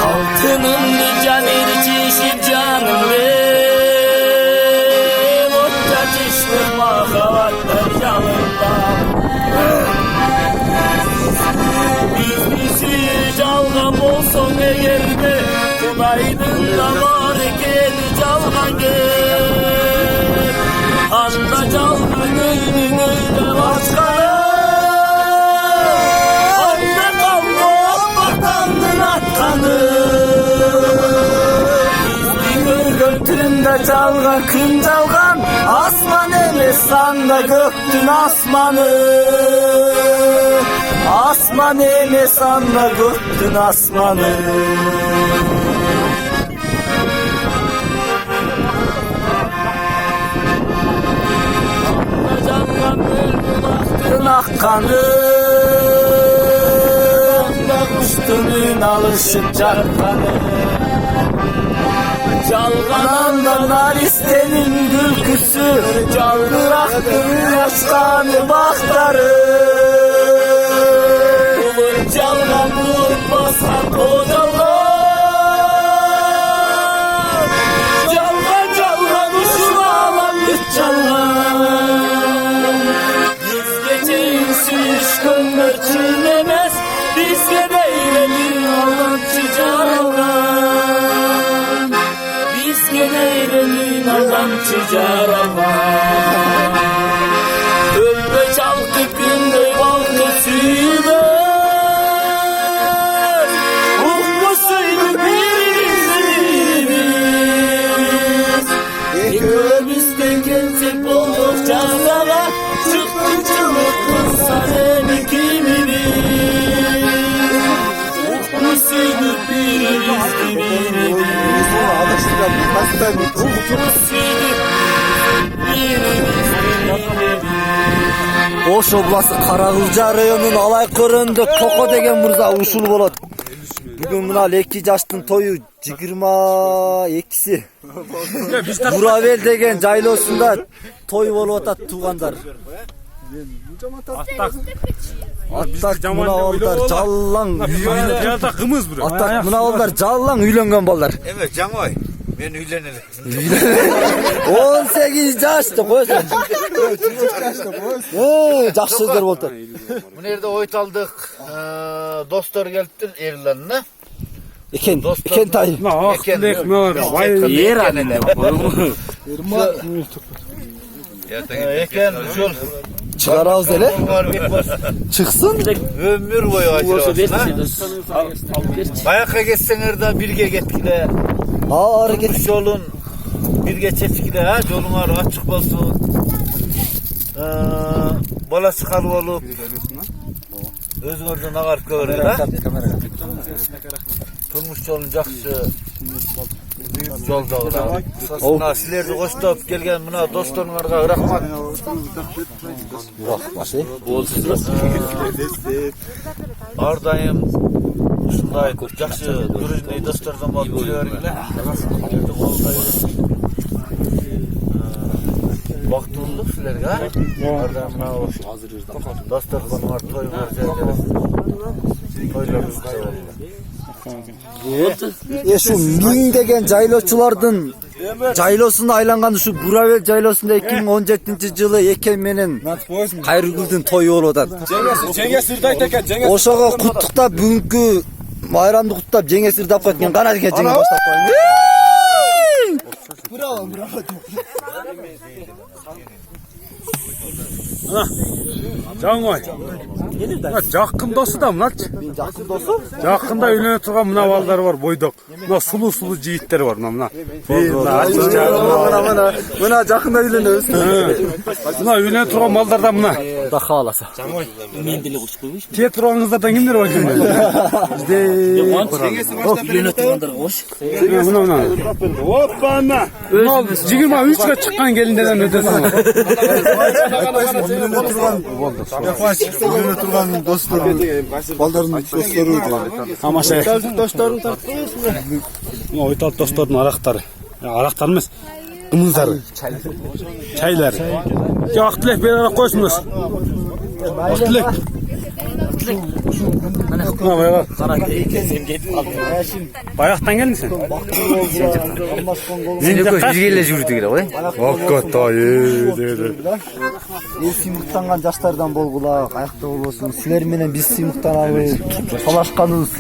Altınımdı canır çeşit canımdı Botta çeştim mahavatlar yanımda Bizlisi calgam olsun eğerde Kudaydın da var gel calga gel Anda calgın öyle başkanı Anda kalma batandın atkanı Bizli götünde çalgan kın çalgan Asman emes sanda göktün asmanı Asman emes sanda göktün asmanı Akkanı Kuştunun alışıp çarkanı Çalgananda naristenin gülküsü Çalgıraktın yaşkanı baktarı Bulun çalgan bulun basan kocalar Çalgan çalgan uşunu alan güç çalgan Sürüşkünler çiğnemez Bizge değilelim Allah'çı caravan Bizge değilelim Allah'çı caravan Ölbe çalkı günde balkı suyunu Ukmu suyunu birimiz Ekölümüzden gelsek oldukça sana Çıktı çılıkın sarını kimimiz Ukmusuyduk birimiz birimiz Ukmusuyduk birimiz Oş oblası Karagılca rayonunun alay kırığında Toko degen mırza uşul bolot. Bugün mına lekki jaştın toyu 22'si. Buravel degen jaylosunda toy bolup atat tuğandar. Attak mına oldular callan. Attak mına oldular callan üylengen bollar. Evet Camoy. Ben üylenirim. 18 yaşta koysan. Жақсы сөздер болды. Mune yerde oyt aldık. Dostlar geldi Erlan'ına. Eken tay. Yer anne Eken şol. Çıkarağız hele. Çıksın. Ömür boyu acırasın. Bayaka geçsener de birge getkiler. Ağır git. Yolun birge çefikler ha. Yolun ağrı açık olsun. Balası kalı olup. Özgürden ağır görür ha. Turmuş yolun jakşı. Yol dağılar. Buna silerdi koştup gelgen buna dostlarınlarga rahmat. Başı. Ardayım. Şunday jakşı durujny dostlardan bolup kelýärler. Wagt boldu sizlerge ha? Ardayım hazır dostlar var toy var жерде. Toylarımız Şu Ming degen jayloçulardın jaylosunda aylangан şu Buravel jaylosunda 2017 жылы Eken menen Кайргүлдүн тою болуп атат. Жеңе сырды айта экен, жеңе. Ошого куттуктап бүгүнкү майрамды куттап жеңе сырдап кеткен кана деген жеңе баштап коюң. Браво, браво. Жаңой. Жакын досу да мыначы. Мен жакын досум. Жакында үйлөнө турган мына балдар бар, бойдок. Мына сулуу жигиттер бар мына. Мына жакында үйлөнөбүз. Мына үйлөнө турган балдар да мына. Да кааласа. Мен деле кошуп койбойчу. Кээ турганыңыздардан кимдер бар экен? Бизде Үйлөнө тургандар кош. мына. Оппана. 23-га чыккан келиндерден өтөсүң. Үйлөнө турган достору, балдардын достору. Тамаша. Досторун тартпайсыңбы? Мына Ойтал достордун арактары. Araqlar emas. Qımızlar. Çaylar. Aqtilek bir ara qo'ysunuz. Aqtilek. Mana bu Qara sen ketib qolding. Bayaqdan geldin sen. Зенекөз жүргеле жүрдүк эле ғой. Hakikaten dedi. Эл сыймыктанган жаштардан болгула, каякта болбосун. Силер менен биз сыймыктанабыз. Талашканыбыз